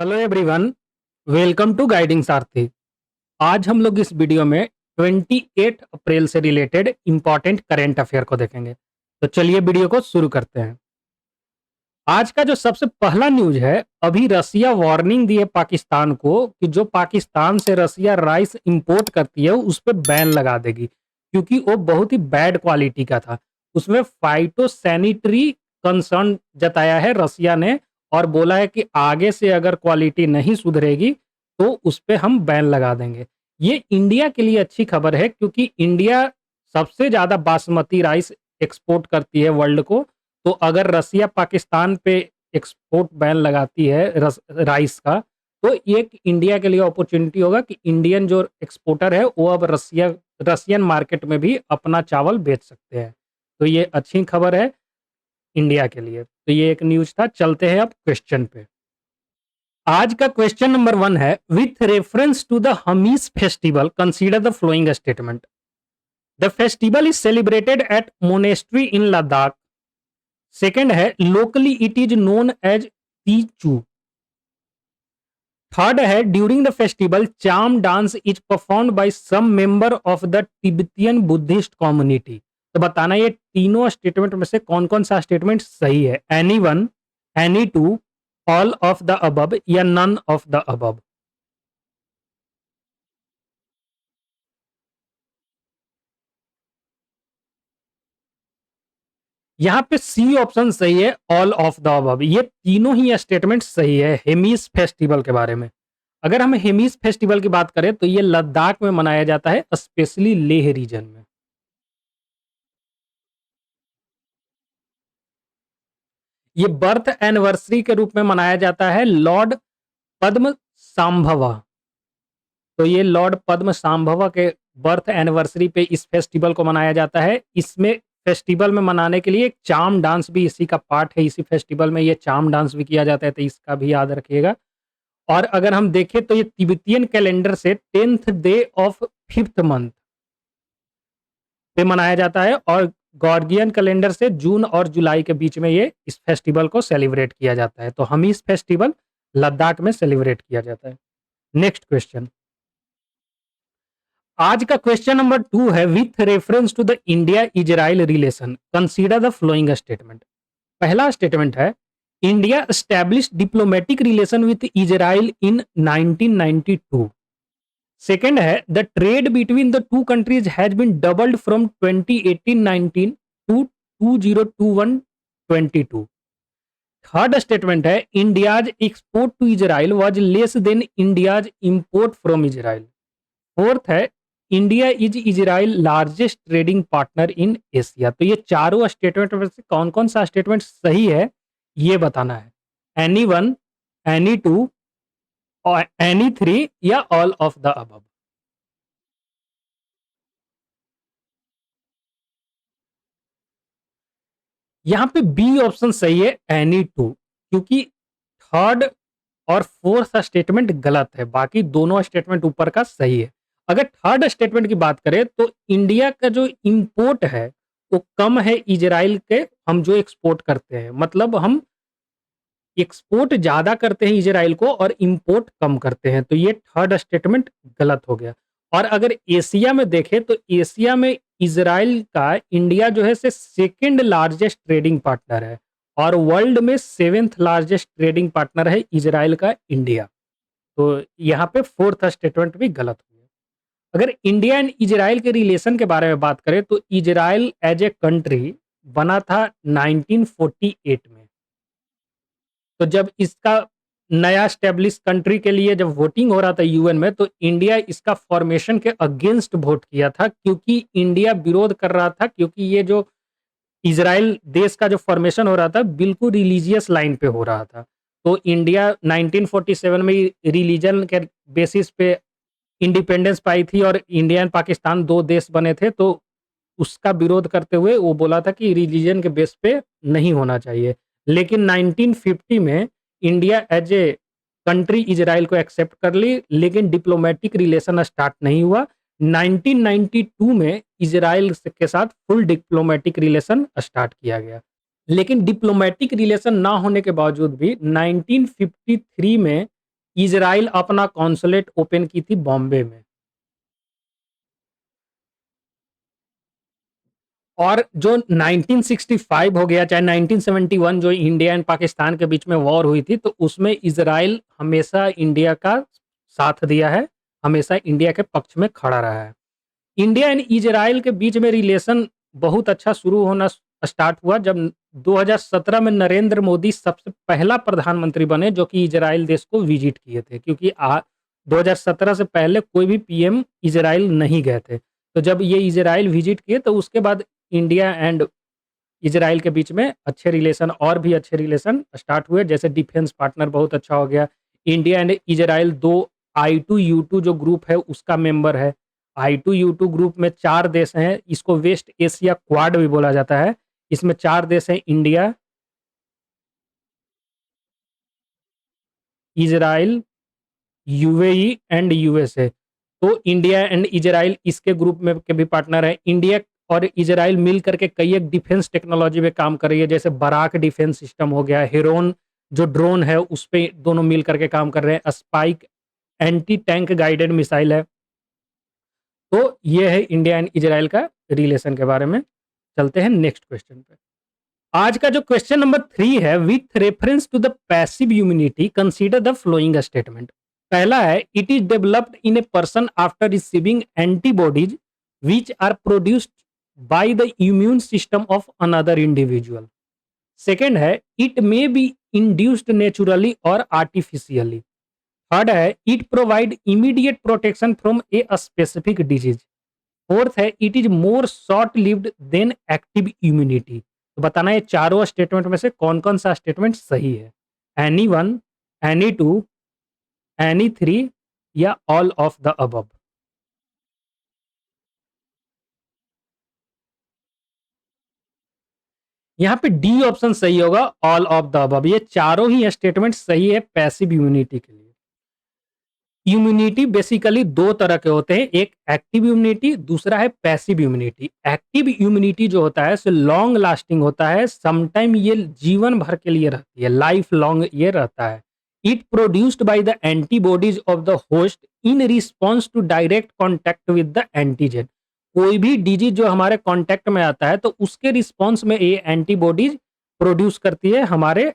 Hello everyone, welcome to guiding Sarathi. आज हम लोग इस वीडियो में 28 अप्रैल से रिलेटेड इंपॉर्टेंट करंट अफेयर को देखेंगे। तो चलिए वीडियो को शुरू करते हैं। आज का जो सबसे पहला न्यूज है, अभी रसिया वार्निंग दिए पाकिस्तान को कि जो पाकिस्तान से रसिया राइस इंपोर्ट करती है उस पर बैन लगा देगी, क्योंकि वो बहुत ही बैड क्वालिटी का था। उसमें फाइटो सैनिटरी कंसर्न जताया है रसिया ने, और बोला है कि आगे से अगर क्वालिटी नहीं सुधरेगी तो उस पर हम बैन लगा देंगे। ये इंडिया के लिए अच्छी खबर है, क्योंकि इंडिया सबसे ज्यादा बासमती राइस एक्सपोर्ट करती है वर्ल्ड को। तो अगर रसिया पाकिस्तान पे एक्सपोर्ट बैन लगाती है राइस का, तो ये इंडिया के लिए अपॉर्चुनिटी होगा कि इंडियन जो एक्सपोर्टर है वो अब रसियन मार्केट में भी अपना चावल बेच सकते हैं। तो ये अच्छी खबर है इंडिया के लिए। तो ये एक न्यूज था। चलते हैं अब क्वेश्चन पे। आज का क्वेश्चन नंबर 1 है, with reference to the Hemis festival consider the following statement. The festival is celebrated at monastery in Ladakh. Second है, locally it is known as Tsechu. Third है, during the festival Cham dance is performed by some member of the Tibetan Buddhist community. तो बताना ये तीनों statement में से कौन कौन सा स्टेटमेंट सही है। Any one, any two, all of the अबब या नन ऑफ द अबब। यहाँ पे सी ऑप्शन सही है, ऑल ऑफ द अबव। ये तीनों ही स्टेटमेंट सही है हेमिस फेस्टिवल के बारे में। अगर हम हेमिस फेस्टिवल की बात करें तो ये लद्दाख में मनाया जाता है, स्पेशली लेह रीजन में। ये बर्थ एनिवर्सरी के रूप में मनाया जाता है लॉर्ड पद्म सांभवा। तो ये लॉर्ड पद्म सांभवा के बर्थ एनिवर्सरी पे इस फेस्टिवल को मनाया जाता है। इसमें फेस्टिवल में मनाने के लिए एक चाम डांस भी इसी का पार्ट है। इसी फेस्टिवल में ये चाम डांस भी किया जाता है, तो इसका भी याद रखिएगा। और अगर हम देखें तो ये तिब्बतियन कैलेंडर से 10th day of 5th month पे मनाया जाता है, और गॉर्गियन कैलेंडर से जून और जुलाई के बीच में ये इस फेस्टिवल को सेलिब्रेट किया जाता है। तो हम इस फेस्टिवल लद्दाख में सेलिब्रेट किया जाता है। Next question. आज का क्वेश्चन नंबर 2 है, with reference to the India Israel relation consider the following statement. पहला स्टेटमेंट है, India establish diplomatic relation with Israel in 1992। Second है, the trade between the two countries has been doubled from 2018-19 to 2021-22। Third statement है, India's export to Israel was less than India's import from Israel. Fourth है, India is Israel largest trading partner in Asia. तो ये चारों statement में से कौन कौन सा स्टेटमेंट सही है ये बताना है। Any one, any two, any three या ऑल ऑफ द अबव। यहाँ पे बी ऑप्शन सही है, एनी टू, क्योंकि थर्ड और फोर्थ स्टेटमेंट गलत है, बाकी दोनों स्टेटमेंट ऊपर का सही है। अगर थर्ड स्टेटमेंट की बात करें तो इंडिया का जो इंपोर्ट है वो कम है इजराइल के, हम जो एक्सपोर्ट करते हैं, मतलब हम एक्सपोर्ट ज्यादा करते हैं इजराइल को और इंपोर्ट कम करते हैं। तो ये थर्ड स्टेटमेंट गलत हो गया। और अगर एशिया में देखें तो एशिया में इजराइल का इंडिया जो है से सेकेंड लार्जेस्ट ट्रेडिंग पार्टनर है, और वर्ल्ड में सेवेंथ लार्जेस्ट ट्रेडिंग पार्टनर है इजराइल का इंडिया। तो यहाँ पे फोर्थ स्टेटमेंट भी गलत हो गया। अगर इंडिया एंड इजराइल के रिलेशन के बारे में बात करें तो इजराइल एज ए कंट्री बना था 1948 में। तो जब इसका नया स्टेब्लिश कंट्री के लिए जब वोटिंग हो रहा था यूएन में, तो इंडिया इसका फॉर्मेशन के अगेंस्ट वोट किया था, क्योंकि इंडिया विरोध कर रहा था, क्योंकि ये जो इजराइल देश का जो फॉर्मेशन हो रहा था बिल्कुल रिलीजियस लाइन पे हो रहा था। तो इंडिया 1947 में रिलीजन के बेसिस पे इंडिपेंडेंस पाई थी, और इंडिया एंड पाकिस्तान दो देश बने थे। तो उसका विरोध करते हुए वो बोला था कि रिलीजन के बेस पे नहीं होना चाहिए। लेकिन 1950 में India as a country Israel को एक्सेप्ट कर ली, लेकिन डिप्लोमेटिक रिलेशन स्टार्ट नहीं हुआ। 1992 में इजराइल के साथ फुल डिप्लोमेटिक रिलेशन स्टार्ट किया गया। लेकिन डिप्लोमेटिक रिलेशन ना होने के बावजूद भी 1953 में इज़राइल अपना कॉन्सुलेट ओपन की थी बॉम्बे में। और जो 1965 हो गया, चाहे 1971 जो इंडिया एंड पाकिस्तान के बीच में वॉर हुई थी, तो उसमें इज़राइल हमेशा इंडिया का साथ दिया है, हमेशा इंडिया के पक्ष में खड़ा रहा है। इंडिया एंड इज़राइल के बीच में रिलेशन बहुत अच्छा शुरू होना स्टार्ट हुआ जब 2017 में नरेंद्र मोदी सबसे पहला प्रधानमंत्री बने जो कि इज़राइल देश को विजिट किए थे, क्योंकि 2017 से पहले कोई भी पीएम इज़राइल नहीं गए थे। तो जब ये इज़राइल विजिट किए तो उसके बाद इंडिया एंड इज़राइल के बीच में अच्छे रिलेशन और भी अच्छे रिलेशन स्टार्ट हुए, जैसे डिफेंस पार्टनर बहुत अच्छा हो गया। इंडिया एंड इज़राइल 2 I2U2 जो ग्रुप है उसका मेंबर है। I2U2 ग्रुप में 4 देश हैं, इसको वेस्ट एशिया क्वाड भी बोला जाता है। इसमें 4 देश हैं, India, Israel, UAE and USA. तो इंडिया एंड इज़राइल इसके ग्रुप में के भी पार्टनर हैं। इंडिया और इज़राइल मिल करके कई एक डिफेंस टेक्नोलॉजी पे काम कर रही है, जैसे बराक डिफेंस सिस्टम हो गया, हेरोन जो ड्रोन है उस पे दोनों मिल करके काम कर रहे हैं, spike anti tank guided missile है। तो ये है इंडिया एंड इज़राइल का रिलेशन के बारे में। चलते हैं नेक्स्ट क्वेश्चन पे। आज का जो क्वेश्चन नंबर 3 है, with reference to the passive immunity consider the following statement. पहला है, it is developed in a person after receiving antibodies which are produced by the immune system of another individual. Second है, it may be induced naturally और artificially. Third है, it provide immediate protection from a specific disease. Fourth है, it is more short lived than active immunity. तो बताना ये चारों statement में से कौन कौन सा स्टेटमेंट सही है। Any one, any two, any three या ऑल ऑफ द अबव। यहाँ पे डी ऑप्शन सही होगा, ऑल ऑफ द अबव। ये चारों ही स्टेटमेंट सही है पैसिव इम्यूनिटी के लिए। इम्यूनिटी बेसिकली दो तरह के होते हैं, एक एक्टिव इम्यूनिटी, दूसरा है पैसिव इम्यूनिटी। एक्टिव इम्यूनिटी जो होता है लॉन्ग लास्टिंग होता है, समटाइम ये जीवन भर के लिए रहती है, लाइफ लॉन्ग ये रहता है। It produced by the antibodies of the host in response to direct contact with the antigen. कोई भी डिजीज जो हमारे कॉन्टैक्ट में आता है तो उसके रिस्पॉन्स में ये एंटीबॉडीज प्रोड्यूस करती है, हमारे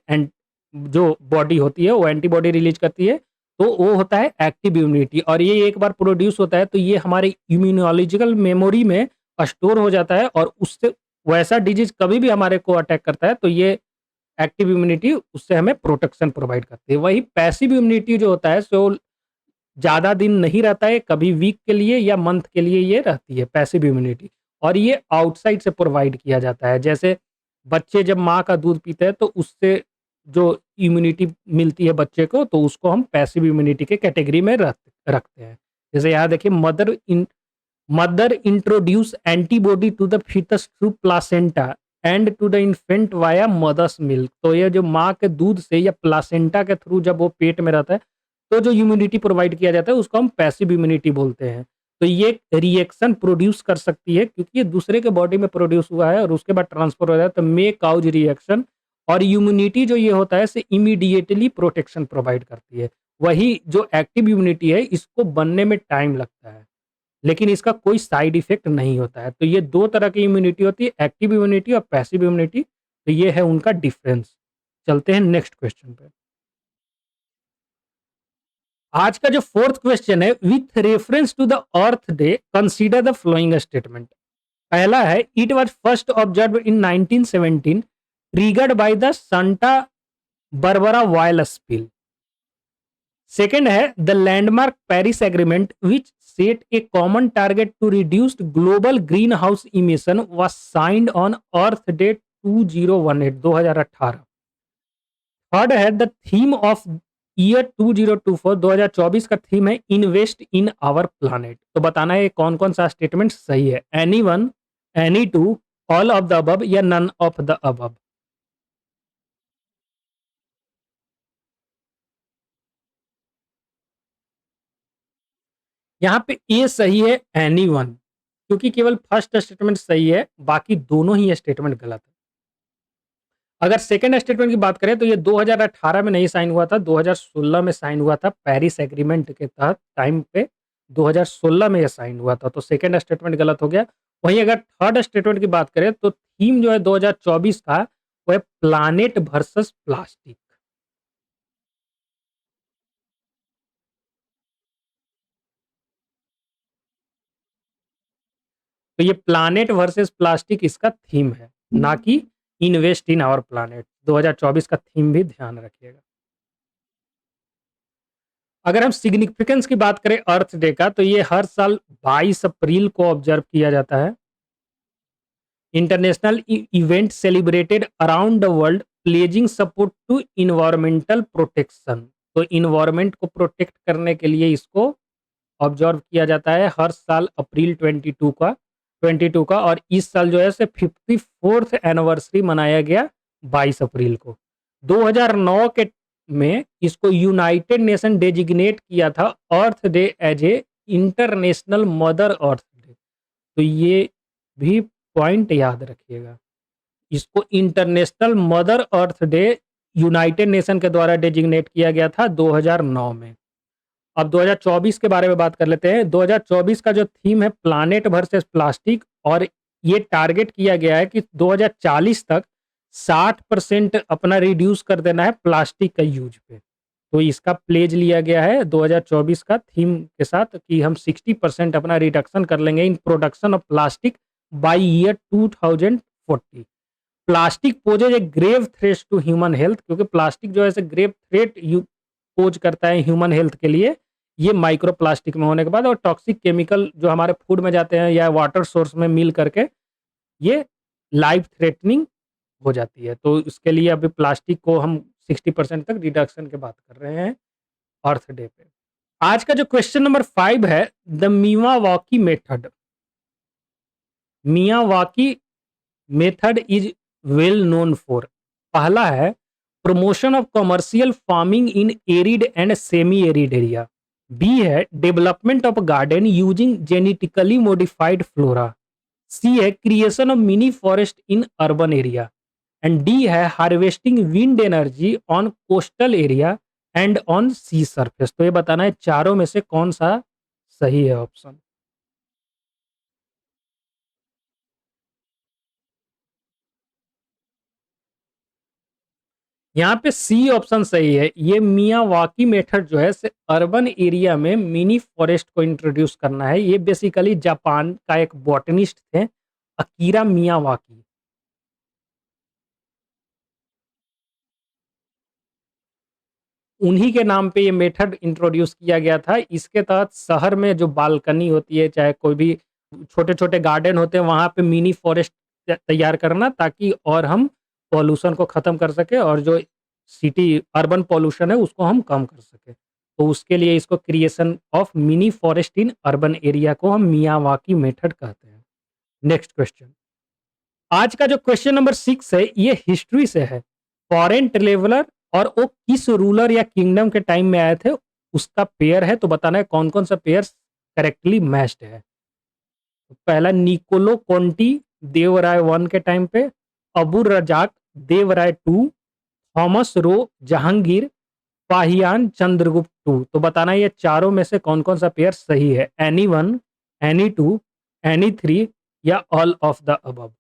जो बॉडी होती है वो एंटीबॉडी रिलीज करती है। तो वो होता है एक्टिव इम्यूनिटी, और ये एक बार प्रोड्यूस होता है तो ये हमारे इम्यूनोलॉजिकल मेमोरी में स्टोर हो जाता है, और उससे वैसा डिजीज कभी भी हमारे को अटैक करता है तो ये एक्टिव इम्यूनिटी उससे हमें प्रोटेक्शन प्रोवाइड करती है। वही पैसिव इम्यूनिटी जो होता है सो ज़्यादा दिन नहीं रहता है, कभी वीक के लिए या मंथ के लिए ये रहती है पैसिव इम्यूनिटी, और ये आउटसाइड से प्रोवाइड किया जाता है। जैसे बच्चे जब माँ का दूध पीते हैं तो उससे जो इम्यूनिटी मिलती है बच्चे को, तो उसको हम पैसिव इम्यूनिटी के कैटेगरी में रखते हैं। जैसे यहाँ देखिए, mother introduce antibody to the foetus through placenta and to the infant via mother's milk. तो ये जो माँ के दूध से या प्लासेंटा के थ्रू जब वो पेट में रहता है तो जो इम्यूनिटी प्रोवाइड किया जाता है उसको हम पैसिव इम्यूनिटी बोलते हैं। तो ये रिएक्शन प्रोड्यूस कर सकती है क्योंकि ये दूसरे के बॉडी में प्रोड्यूस हुआ है और उसके बाद ट्रांसफर हो जाता है, तो मे काउज रिएक्शन। और इम्यूनिटी जो ये होता है इसे इमीडिएटली प्रोटेक्शन प्रोवाइड करती है। वही जो एक्टिव इम्यूनिटी है इसको बनने में टाइम लगता है, लेकिन इसका कोई साइड इफेक्ट नहीं होता है। तो ये दो तरह की इम्यूनिटी होती है, एक्टिव इम्यूनिटी और पैसिव इम्यूनिटी। तो ये है उनका डिफरेंस। चलते हैं नेक्स्ट क्वेश्चन पे। आज का जो फोर्थ क्वेश्चन है, with reference to the Earth Day consider the following statement. पहला है, it was first observe in 1917 triggered by the Santa Barbara oil spill. Second है, the landmark Paris agreement which set a common target to reduce global green house emission was signed on Earth Day 2018। Third है, the theme of year 2024 का theme है invest in our planet. तो बताना है कौन कौन सा स्टेटमेंट सही है। Any one, any two, all of the above या नन ऑफ द अबव। यहाँ पे ए सही है, एनी वन, क्योंकि केवल फर्स्ट स्टेटमेंट सही है, बाकी दोनों ही स्टेटमेंट गलत है। अगर सेकंड स्टेटमेंट की बात करें तो ये 2018 में नहीं साइन हुआ था, 2016 में साइन हुआ था पेरिस एग्रीमेंट के तहत टाइम पे 2016 में ये साइन हुआ था, तो सेकंड स्टेटमेंट गलत हो गया। वहीं अगर थर्ड स्टेटमेंट की बात करें तो थीम जो है 2024 का वो है प्लैनेट वर्सेस प्लास्टिक। तो ये प्लैनेट वर्सेस प्लास्टिक इसका थीम है, ना कि इन्वेस्ट इन आवर प्लैनेट। 2024 का थीम भी ध्यान रखिएगा। अगर हम सिग्निफिकेंस की बात करें अर्थ डे का तो ये हर साल 22 अप्रैल को ऑब्जर्व किया जाता है। International event celebrated around the world pledging support to environmental protection. तो इन्वायरमेंट को प्रोटेक्ट करने के लिए इसको ऑब्जर्व किया जाता है हर साल अप्रैल 22 का, और इस साल जो है से 54th एनिवर्सरी मनाया गया 22 अप्रैल को। 2009 के में इसको यूनाइटेड नेशन डेजिग्नेट किया था Earth Day as a international Mother Earth Day. तो ये भी पॉइंट याद रखिएगा। इसको International Mother Earth Day United Nation के द्वारा डेजिग्नेट किया गया था 2009 में। अब 2024 के बारे में बात कर लेते हैं। 2024 का जो थीम है प्लैनेट वर्सेस प्लास्टिक, और ये टारगेट किया गया है कि 2040 तक 60% अपना रिड्यूस कर देना है प्लास्टिक का यूज पे। तो इसका प्लेज लिया गया है 2024 का थीम के साथ कि हम 60% अपना रिडक्शन कर लेंगे in production of plastic by year 2040। Plastic poses a grave threat to human health, क्योंकि प्लास्टिक जो है ग्रेव थ्रेट पोज करता है ह्यूमन हेल्थ के लिए, ये माइक्रो प्लास्टिक में होने के बाद, और टॉक्सिक केमिकल जो हमारे फूड में जाते हैं या वाटर सोर्स में मिल करके ये लाइफ थ्रेटनिंग हो जाती है। तो इसके लिए अभी प्लास्टिक को हम 60% तक रिडक्शन की बात कर रहे हैं अर्थ डे पे। आज का जो क्वेश्चन नंबर 5 है, the Miyawaki method. Miyawaki method is well known for. पहला है promotion of commercial farming in arid and semi arid area. B है development of garden using genetically modified flora. C है creation of mini forest in urban area. And D है harvesting wind energy on coastal area and on sea surface. तो ये बताना है चारों में से कौन सा सही है ऑप्शन। यहाँ पे सी ऑप्शन सही है। ये मियावाकी मेथड जो है से अर्बन एरिया में मिनी फॉरेस्ट को इंट्रोड्यूस करना है। ये बेसिकली जापान का एक बॉटनिस्ट थे अकीरा मियावाकी। उन्हीं के नाम पे ये मेथड इंट्रोड्यूस किया गया था। इसके तहत शहर में जो बालकनी होती है, चाहे कोई भी छोटे-छोटे गार्डन होते हैं, वहाँ पे मिनी फॉरेस्ट तैयार करना, ताकि और हम पॉल्यूशन को खत्म कर सकें और जो सिटी अर्बन पॉल्यूशन है उसको हम कम कर सकें। तो उसके लिए इसको creation of mini forest in urban area को हम मियावाकी मेथड कहते हैं। Next question. आज का जो क्वेश्चन नंबर 6 है ये हिस्ट्री से है। फॉरेन ट्रेवलर और वो किस रूलर या किंगडम के टाइम में आए थे उसका पेयर है। तो बताना है कौन कौन सा पेयर करेक्टली मैच्ड है। तो पहला निकोलो कॉन्टी देवराय वन के टाइम पे, Abu Razzaq Devaraya two, Thomas Roe Jahangir, Fahien Chandragupta two. तो बताना है ये चारों में से कौन कौन सा पेयर सही है। Any one, any two, any three, या ऑल ऑफ द अबव।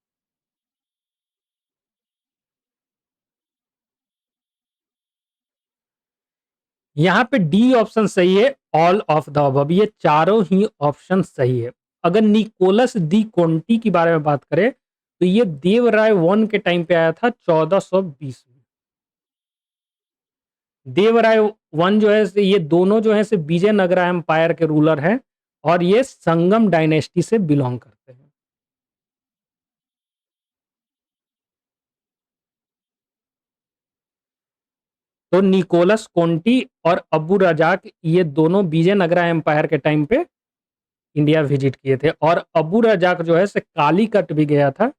यहाँ पे डी ऑप्शन सही है, ऑल ऑफ द अबव। ये चारों ही ऑप्शन सही है। अगर निकोलस दी कोंटी की बारे में बात करें तो ये देवराय वन के टाइम पे आया था 1420 में। देवराय वन जो है ये दोनों जो है से विजयनगरा एम्पायर के रूलर हैं, और ये संगम डायनेस्टी से बिलोंग करते हैं। तो निकोलस कोंटी और अबू रजाक ये दोनों विजयनगरा एम्पायर के टाइम पे इंडिया विजिट किए थे, और अबू रजाक जो है से कालीकट भी गया था।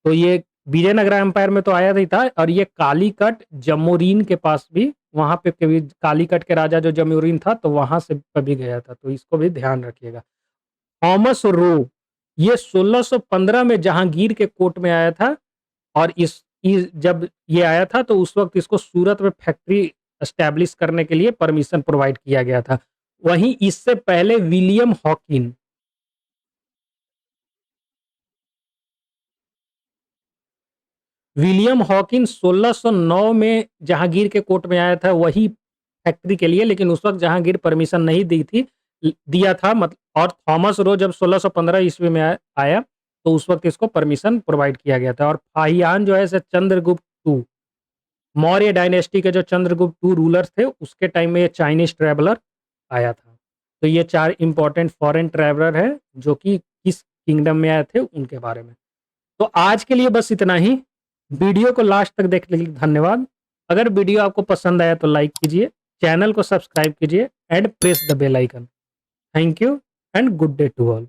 तो ये विजयनगरा एम्पायर में तो आया ही था, और ये कालीकट जमोरीन के पास भी, वहां पे कभी कालीकट के राजा जो जमोरीन था तो वहां से कभी गया था। तो इसको भी ध्यान रखिएगा। थॉमस रो ये 1615 में जहांगीर के कोर्ट में आया था, और इस जब ये आया था तो उस वक़्त इसको सूरत में फैक्ट्री एस्टैब्लिश करने के लिए परमिशन प्रोवाइड किया गया था। वहीं इससे पहले विलियम हॉकिन 1609 में जहांगीर के कोर्ट में आया था वही फैक्ट्री के लिए, लेकिन उस वक़्त जहांगीर परमिशन नहीं दी थी दिया था और थॉमस रो जब 1615 ईस्वी में आया, तो उस वक़्त इसको परमिशन प्रोवाइड किया गया था। और फाहियान जो है चंद्रगुप्त टू, मौर्य डायनेस्टी के जो चंद्रगुप्त टू रूलर्स थे, उसके टाइम में ये चाइनीज़ ट्रैवलर आया था। तो ये 4 इंपॉर्टेंट फॉरेन ट्रैवलर हैं, जो कि किस किंगडम में आए थे, उनके बारे में। तो आज के लिए बस इतना ही। वीडियो को लास्ट तक देखने के लिए धन्यवाद। अगर वीडियो आपको पसंद आया तो लाइक कीजिए, चैनल को सब्सक्राइब कीजिए and press the bell icon. Thank you and good day to all.